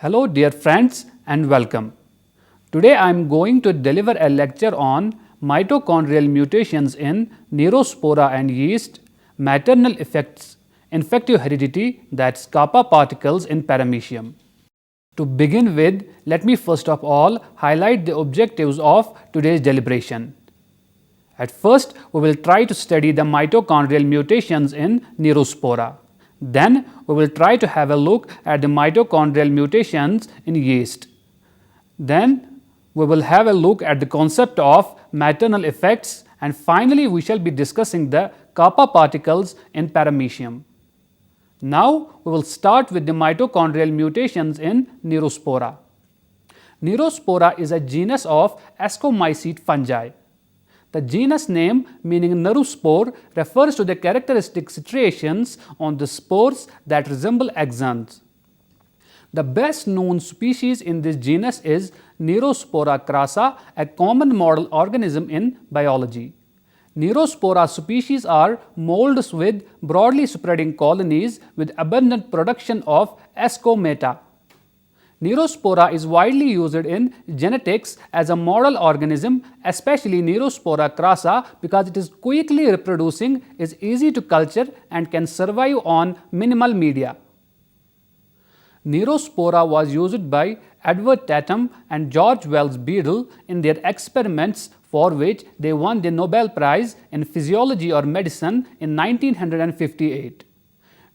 Hello dear friends and welcome. Today I am going to deliver a lecture on mitochondrial mutations in Neurospora and Yeast, maternal effects, infective heredity, that's Kappa particles in Paramecium. To begin with, let me first of all highlight the objectives of today's deliberation. At first, we will try to study the mitochondrial mutations in Neurospora. Then, we will try to have a look at the mitochondrial mutations in yeast. Then, we will have a look at the concept of maternal effects, and finally, we shall be discussing the Kappa particles in Paramecium. Now, we will start with the mitochondrial mutations in Neurospora. Neurospora is a genus of Ascomycete fungi. The genus name, meaning neurospore, refers to the characteristic striations on the spores that resemble axons. The best known species in this genus is Neurospora crassa, a common model organism in biology. Neurospora species are molds with broadly spreading colonies with abundant production of Ascomycete. Neurospora is widely used in genetics as a model organism, especially Neurospora crassa, because it is quickly reproducing, is easy to culture and can survive on minimal media. Neurospora was used by Edward Tatum and George Wells Beadle in their experiments, for which they won the Nobel Prize in Physiology or Medicine in 1958.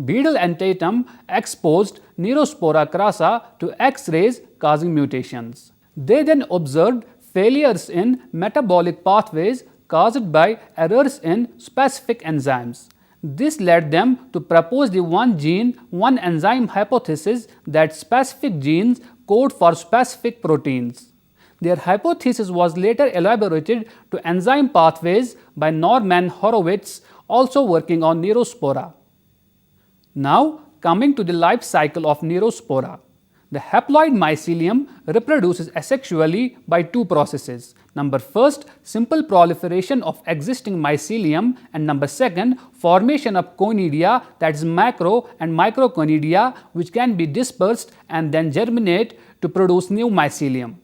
Beadle and Tatum exposed Neurospora crassa to X-rays causing mutations. They then observed failures in metabolic pathways caused by errors in specific enzymes. This led them to propose the one gene, one enzyme hypothesis that specific genes code for specific proteins. Their hypothesis was later elaborated to enzyme pathways by Norman Horowitz, also working on Neurospora. Now, coming to the life cycle of Neurospora. The haploid mycelium reproduces asexually by two processes. Number first, simple proliferation of existing mycelium, and number second, formation of conidia, that is macro and microconidia, which can be dispersed and then germinate to produce new mycelium.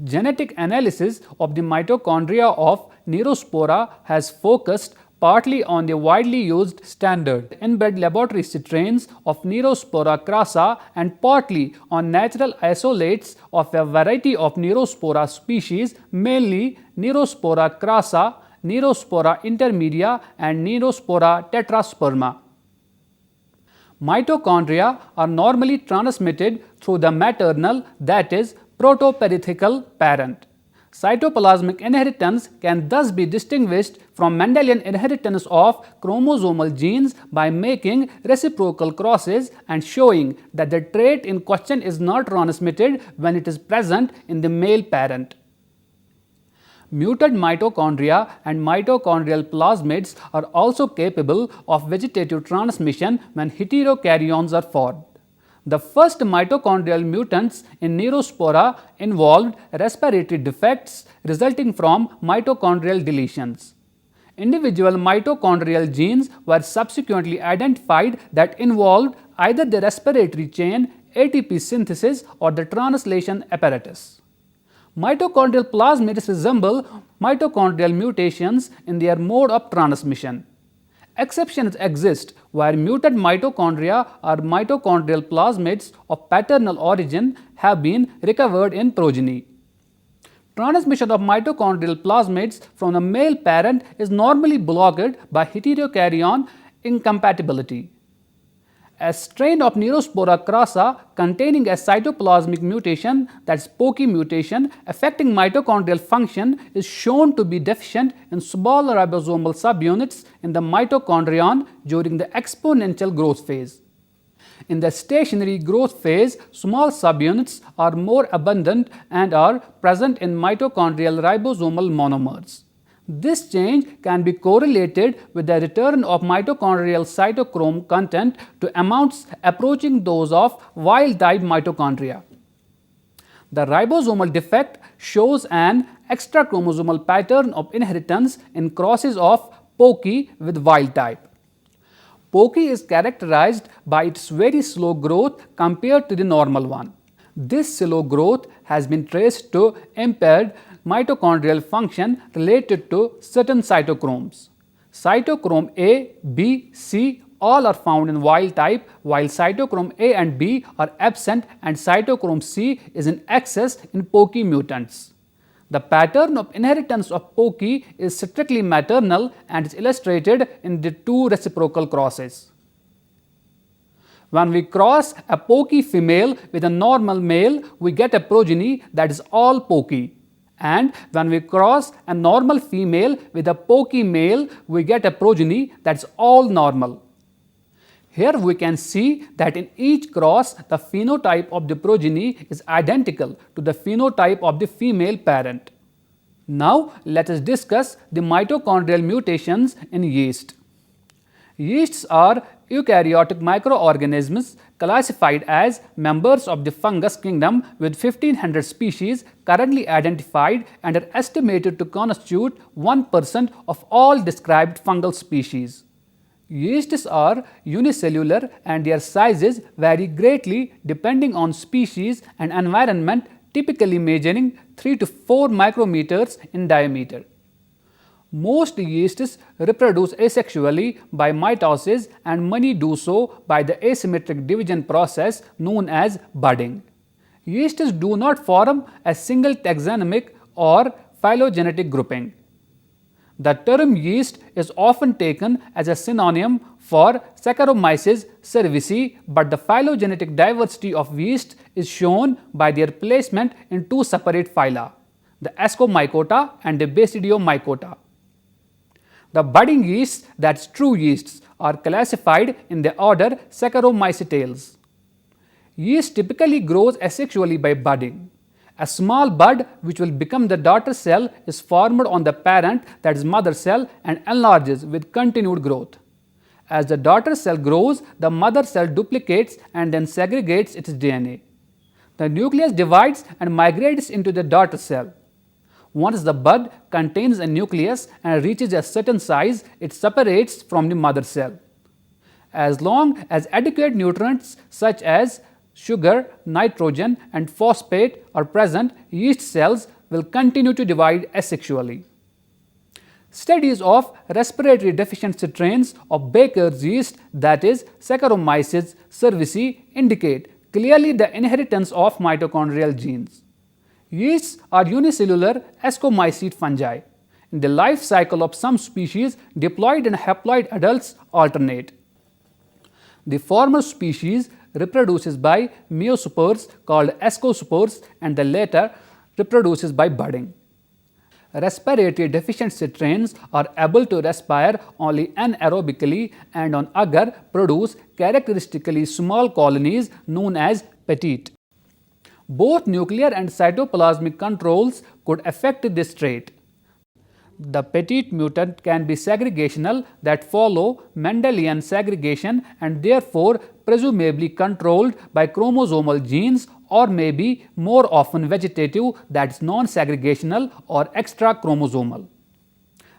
Genetic analysis of the mitochondria of Neurospora has focused partly on the widely used standard inbred laboratory strains of Neurospora crassa and partly on natural isolates of a variety of Neurospora species, mainly Neurospora crassa, Neurospora intermedia and Neurospora tetrasperma. Mitochondria are normally transmitted through the maternal, that is, protoperithecial parent. Cytoplasmic inheritance can thus be distinguished from Mendelian inheritance of chromosomal genes by making reciprocal crosses and showing that the trait in question is not transmitted when it is present in the male parent. Muted mitochondria and mitochondrial plasmids are also capable of vegetative transmission when heterokaryons are formed. The first mitochondrial mutants in Neurospora involved respiratory defects resulting from mitochondrial deletions. Individual mitochondrial genes were subsequently identified that involved either the respiratory chain, ATP synthesis, or the translation apparatus. Mitochondrial plasmids resemble mitochondrial mutations in their mode of transmission. Exceptions exist where muted mitochondria or mitochondrial plasmids of paternal origin have been recovered in progeny. Transmission of mitochondrial plasmids from a male parent is normally blocked by heterokaryon incompatibility. A strain of Neurospora crassa containing a cytoplasmic mutation, that is POKI mutation, affecting mitochondrial function is shown to be deficient in small ribosomal subunits in the mitochondrion during the exponential growth phase. In the stationary growth phase, small subunits are more abundant and are present in mitochondrial ribosomal monomers. This change can be correlated with the return of mitochondrial cytochrome content to amounts approaching those of wild-type mitochondria. The ribosomal defect shows an extrachromosomal pattern of inheritance in crosses of POKI with wild-type. Pocky is characterized by its very slow growth compared to the normal one. This slow growth has been traced to impaired mitochondrial function related to certain cytochromes. Cytochrome A, B, C all are found in wild type, while cytochrome A and B are absent and cytochrome C is in excess in Pocky mutants. The pattern of inheritance of Pocky is strictly maternal and is illustrated in the two reciprocal crosses. When we cross a Pocky female with a normal male, we get a progeny that is all Pocky. And when we cross a normal female with a Pocky male, we get a progeny that is all normal. Here we can see that in each cross, the phenotype of the progeny is identical to the phenotype of the female parent. Now, let us discuss the mitochondrial mutations in yeast. Yeasts are eukaryotic microorganisms classified as members of the fungus kingdom with 1500 species currently identified and are estimated to constitute 1% of all described fungal species. Yeasts are unicellular and their sizes vary greatly depending on species and environment, typically measuring 3 to 4 micrometers in diameter. Most yeasts reproduce asexually by mitosis and many do so by the asymmetric division process known as budding. Yeasts do not form a single taxonomic or phylogenetic grouping. The term yeast is often taken as a synonym for Saccharomyces cerevisiae, but the phylogenetic diversity of yeast is shown by their placement in two separate phyla, the Ascomycota and the Basidiomycota. The budding yeasts, that is true yeasts, are classified in the order Saccharomycetales. Yeast typically grows asexually by budding. A small bud which will become the daughter cell is formed on the parent, that is mother cell, and enlarges with continued growth. As the daughter cell grows, the mother cell duplicates and then segregates its DNA. The nucleus divides and migrates into the daughter cell. Once the bud contains a nucleus and reaches a certain size, it separates from the mother cell. As long as adequate nutrients such as sugar, nitrogen and phosphate are present, yeast cells will continue to divide asexually. Studies of respiratory deficient strains of Baker's yeast, that is Saccharomyces cerevisiae, indicate clearly the inheritance of mitochondrial genes. Yeasts are unicellular Ascomycete fungi. In the life cycle of some species, diploid and haploid adults alternate. The former species reproduces by meiospores called ascospores and the latter reproduces by budding. Respiratory deficient strains are able to respire only anaerobically and on agar produce characteristically small colonies known as petites. Both nuclear and cytoplasmic controls could affect this trait. The petite mutant can be segregational that follow Mendelian segregation and therefore presumably controlled by chromosomal genes, or may be more often vegetative, that is non-segregational or extra chromosomal.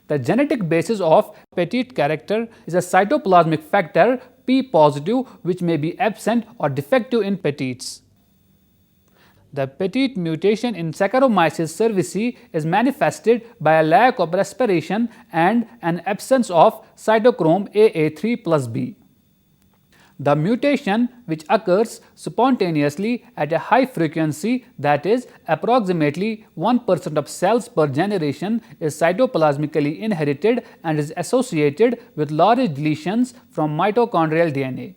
The genetic basis of petite character is a cytoplasmic factor P positive which may be absent or defective in petites. The petite mutation in Saccharomyces cerevisiae is manifested by a lack of respiration and an absence of cytochrome AA3 plus B. The mutation, which occurs spontaneously at a high frequency, that is approximately 1% of cells per generation, is cytoplasmically inherited and is associated with large deletions from mitochondrial DNA.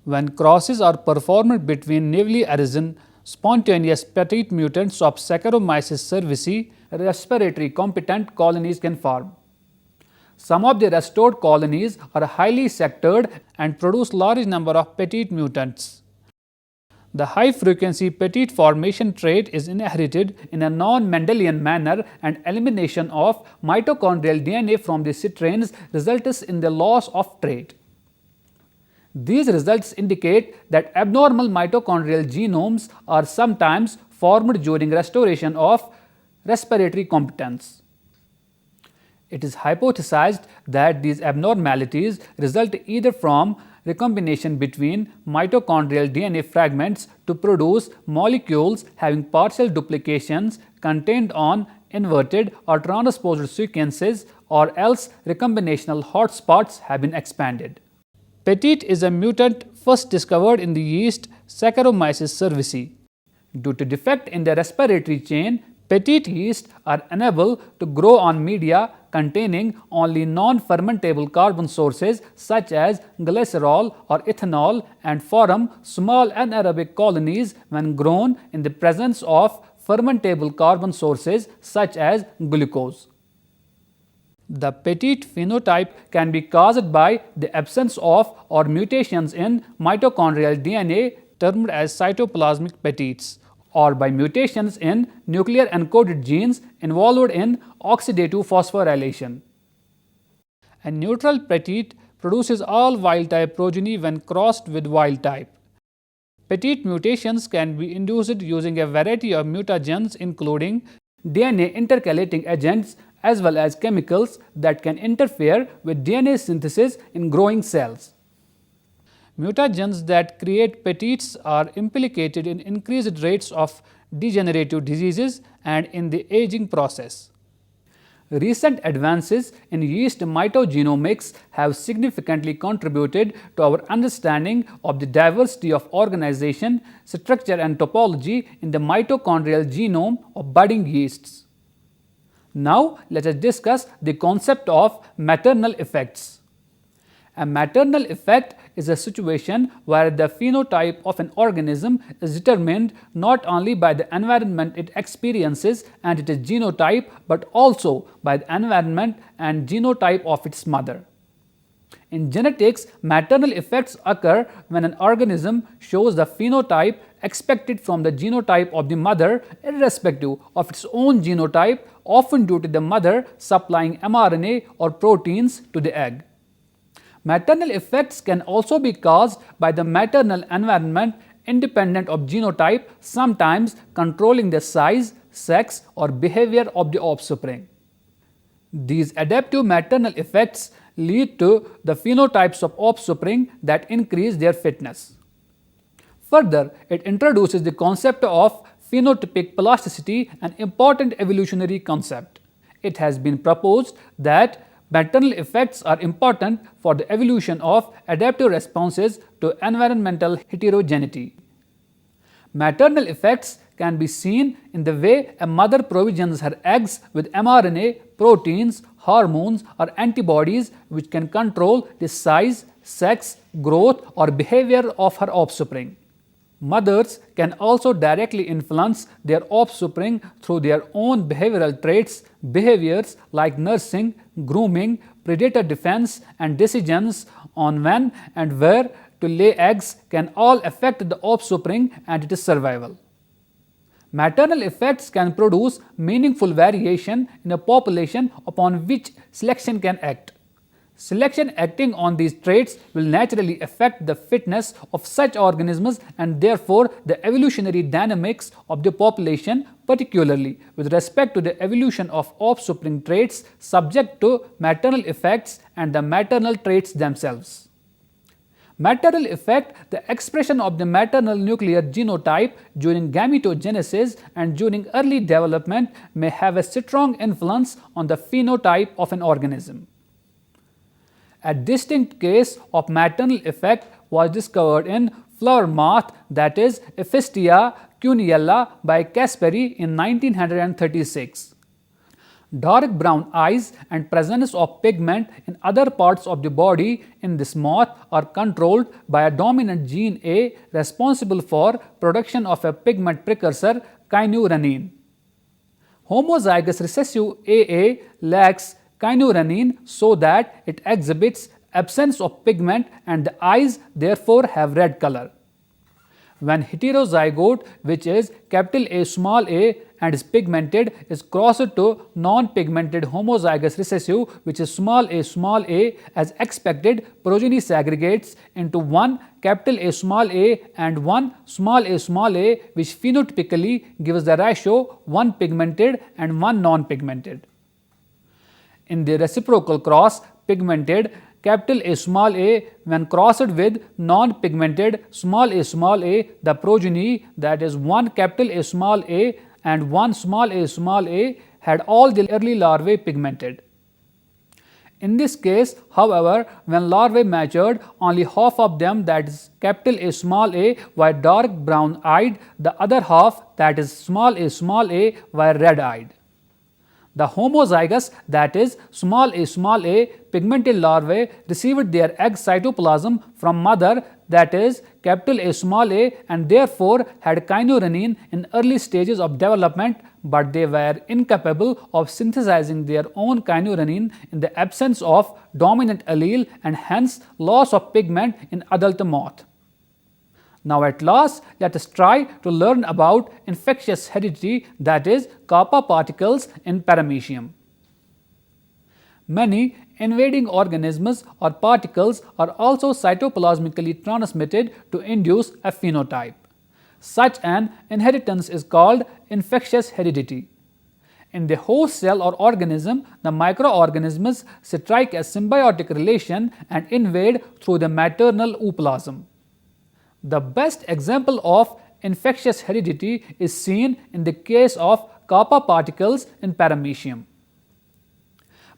When crosses are performed between newly arisen spontaneous petite mutants of Saccharomyces cerevisiae, respiratory competent colonies can form. Some of the restored colonies are highly sectored and produce large number of petite mutants. The high frequency petite formation trait is inherited in a non-Mendelian manner, and elimination of mitochondrial DNA from the strains results in the loss of trait. These results indicate that abnormal mitochondrial genomes are sometimes formed during restoration of respiratory competence. It is hypothesized that these abnormalities result either from recombination between mitochondrial DNA fragments to produce molecules having partial duplications contained on inverted or transposed sequences, or else recombinational hotspots have been expanded. Petite is a mutant first discovered in the yeast Saccharomyces cerevisiae. Due to defect in the respiratory chain, petite yeasts are unable to grow on media containing only non-fermentable carbon sources such as glycerol or ethanol, and form small anaerobic colonies when grown in the presence of fermentable carbon sources such as glucose. The petite phenotype can be caused by the absence of or mutations in mitochondrial DNA termed as cytoplasmic petites, or by mutations in nuclear encoded genes involved in oxidative phosphorylation. A neutral petite produces all wild type progeny when crossed with wild type. Petite mutations can be induced using a variety of mutagens including DNA intercalating agents as well as chemicals that can interfere with DNA synthesis in growing cells. Mutagens that create petites are implicated in increased rates of degenerative diseases and in the aging process. Recent advances in yeast mitogenomics have significantly contributed to our understanding of the diversity of organization, structure and topology in the mitochondrial genome of budding yeasts. Now, let us discuss the concept of maternal effects. A maternal effect is a situation where the phenotype of an organism is determined not only by the environment it experiences and its genotype, but also by the environment and genotype of its mother. In genetics, maternal effects occur when an organism shows the phenotype expected from the genotype of the mother irrespective of its own genotype, often due to the mother supplying mRNA or proteins to the egg. Maternal effects can also be caused by the maternal environment independent of genotype, sometimes controlling the size, sex or behavior of the offspring. These adaptive maternal effects lead to the phenotypes of offspring that increase their fitness. Further, it introduces the concept of phenotypic plasticity, an important evolutionary concept. It has been proposed that maternal effects are important for the evolution of adaptive responses to environmental heterogeneity. Maternal effects can be seen in the way a mother provisions her eggs with mRNA, proteins, hormones or antibodies which can control the size, sex, growth or behavior of her offspring. Mothers can also directly influence their offspring through their own behavioral traits. Behaviors like nursing, grooming, predator defense and decisions on when and where to lay eggs can all affect the offspring and its survival. Maternal effects can produce meaningful variation in a population upon which selection can act. Selection acting on these traits will naturally affect the fitness of such organisms and therefore the evolutionary dynamics of the population, particularly with respect to the evolution of offspring traits subject to maternal effects and the maternal traits themselves. Maternal effect, the expression of the maternal nuclear genotype during gametogenesis and during early development may have a strong influence on the phenotype of an organism. A distinct case of maternal effect was discovered in flower moth, that is Epistia cuniella by Kasperi in 1936. Dark brown eyes and presence of pigment in other parts of the body in this moth are controlled by a dominant gene A responsible for production of a pigment precursor kynurenine. Homozygous recessive AA lacks kynurenine so that it exhibits absence of pigment and the eyes therefore have red color. When heterozygote, which is capital A small a and is pigmented, is crossed to non-pigmented homozygous recessive, which is small a, as expected, progeny segregates into one capital A small a and one small a, which phenotypically gives the ratio one pigmented and one non-pigmented. In the reciprocal cross, pigmented capital A small a when crossed with non-pigmented small a, the progeny, that is one capital A small a and one small a had all the early larvae pigmented. In this case, however, when larvae matured, only half of them, that is capital A small a, were dark brown eyed, the other half, that is small a, were red eyed. The homozygous, that is small a pigmented larvae received their egg cytoplasm from mother, that is capital A small a, and therefore had kynurenine in early stages of development, but they were incapable of synthesizing their own kynurenine in the absence of dominant allele and hence loss of pigment in adult moth. Now at last, let us try to learn about infectious heredity, that is Kappa particles in Paramecium. Many invading organisms or particles are also cytoplasmically transmitted to induce a phenotype. Such an inheritance is called infectious heredity. In the host cell or organism, the microorganisms strike a symbiotic relation and invade through the maternal ooplasm. The best example of infectious heredity is seen in the case of Kappa particles in Paramecium.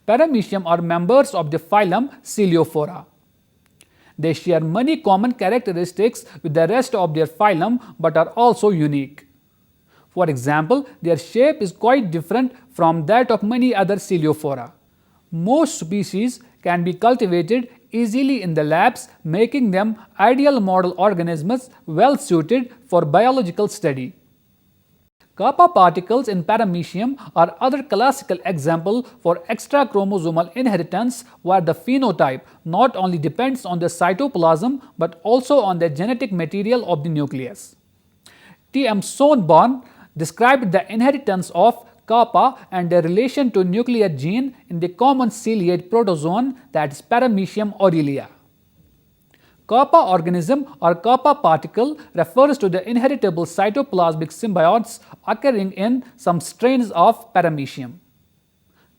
Paramecium are members of the phylum Coeliophora. They share many common characteristics with the rest of their phylum but are also unique. For example, their shape is quite different from that of many other Coeliophora. Most species can be cultivated easily in the labs, making them ideal model organisms well suited for biological study. Kappa particles in Paramecium are other classical example for extra chromosomal inheritance, where the phenotype not only depends on the cytoplasm but also on the genetic material of the nucleus. T. M. Sonborn described the inheritance of Kappa and their relation to nuclear gene in the common ciliate protozoan, that is Paramecium aurelia. Kappa organism or Kappa particle refers to the inheritable cytoplasmic symbionts occurring in some strains of Paramecium.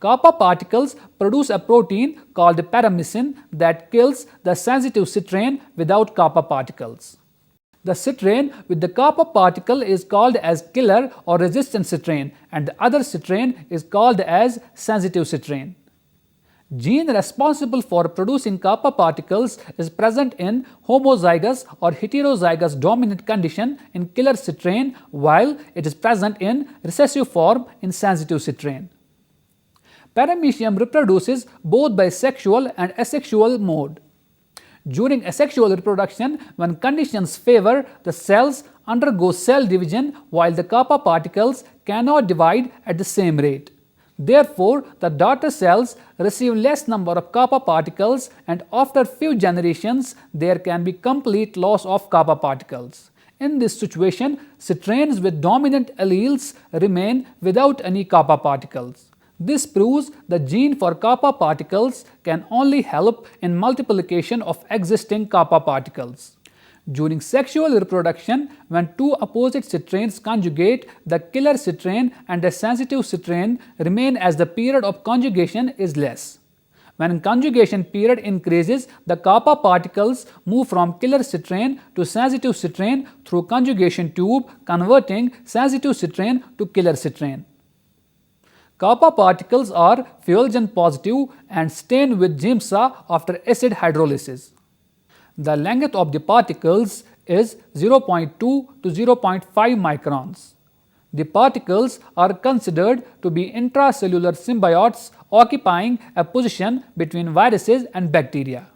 Kappa particles produce a protein called paramecin that kills the sensitive citrane without Kappa particles. The citrane with the Kappa particle is called as killer or resistant citrane, and the other citrane is called as sensitive citrane. Gene responsible for producing Kappa particles is present in homozygous or heterozygous dominant condition in killer citrane, while it is present in recessive form in sensitive citrane. Paramecium reproduces both by sexual and asexual mode. During asexual reproduction, when conditions favor, the cells undergo cell division while the Kappa particles cannot divide at the same rate. Therefore, the daughter cells receive less number of Kappa particles, and after few generations there can be complete loss of Kappa particles. In this situation, citranes with dominant alleles remain without any Kappa particles. This proves the gene for Kappa particles can only help in multiplication of existing Kappa particles. During sexual reproduction, when two opposite citranes conjugate, the killer citrane and the sensitive citrane remain as the period of conjugation is less. When conjugation period increases, the Kappa particles move from killer citrane to sensitive citrane through conjugation tube, converting sensitive citrane to killer citrane. Kappa particles are fuelgen positive and stain with giemsa after acid hydrolysis. The length of the particles is 0.2 to 0.5 microns. The particles are considered to be intracellular symbiotes occupying a position between viruses and bacteria.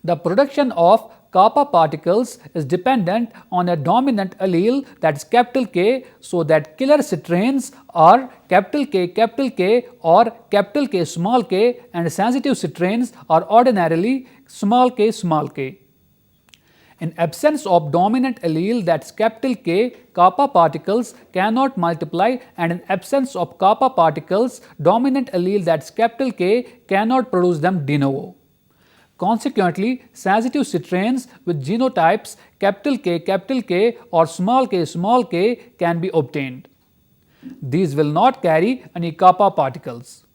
The production of Kappa particles is dependent on a dominant allele, that is capital K, so that killer citranes are capital K or capital K small k, and sensitive citranes are ordinarily small k. In absence of dominant allele, that is capital K, Kappa particles cannot multiply, and in absence of Kappa particles, dominant allele, that is capital K, cannot produce them de novo. Consequently, sensitive citranes with genotypes capital K or small k can be obtained. These will not carry any Kappa particles.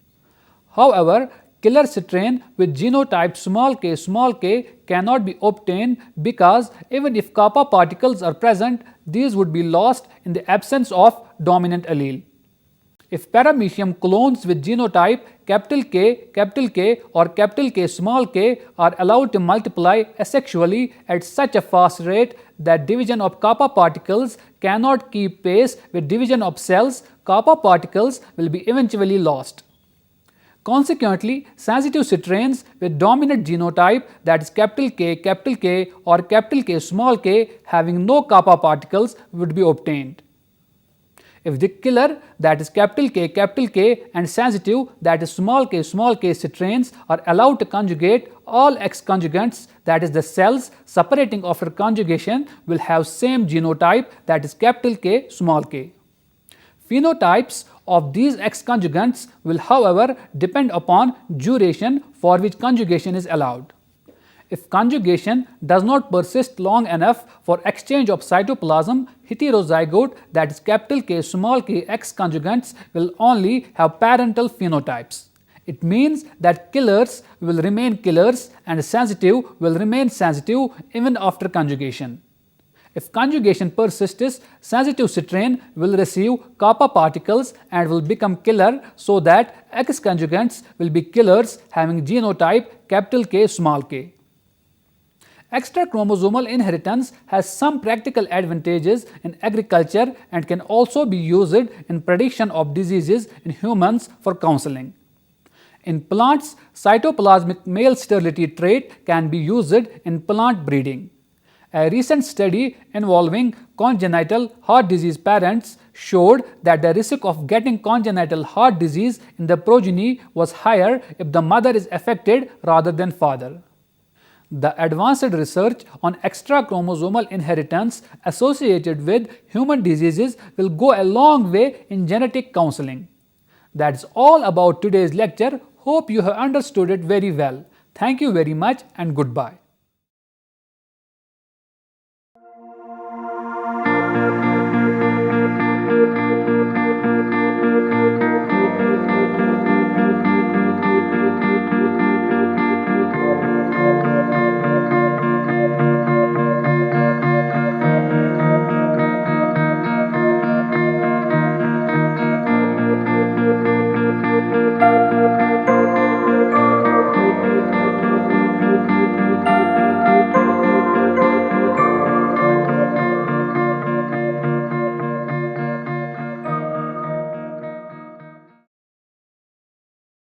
However, killer strain with genotype small k cannot be obtained because even if kappa particles are present, these would be lost in the absence of dominant allele. If Paramecium clones with genotype K or K small k are allowed to multiply asexually at such a fast rate that division of kappa particles cannot keep pace with division of cells, kappa particles will be eventually lost. Consequently, sensitive strains with dominant genotype, that is K or K small k having no kappa particles would be obtained. If the killer, that is K and sensitive, that is small k strains are allowed to conjugate, all X conjugates, that is the cells separating after conjugation, will have same genotype, that is K small k. Phenotypes of these X conjugates will, however, depend upon duration for which conjugation is allowed. If conjugation does not persist long enough for exchange of cytoplasm, heterozygote, that is K small k X conjugates will only have parental phenotypes. It means that killers will remain killers and sensitive will remain sensitive even after conjugation. If conjugation persists, sensitive strain will receive kappa particles and will become killer, so that X conjugates will be killers having genotype K small k. Extrachromosomal inheritance has some practical advantages in agriculture and can also be used in prediction of diseases in humans for counseling. In plants, cytoplasmic male sterility trait can be used in plant breeding. A recent study involving congenital heart disease parents showed that the risk of getting congenital heart disease in the progeny was higher if the mother is affected rather than father. The advanced research on extrachromosomal inheritance associated with human diseases will go a long way in genetic counseling. That's all about today's lecture. Hope you have understood it very well. Thank you very much and goodbye.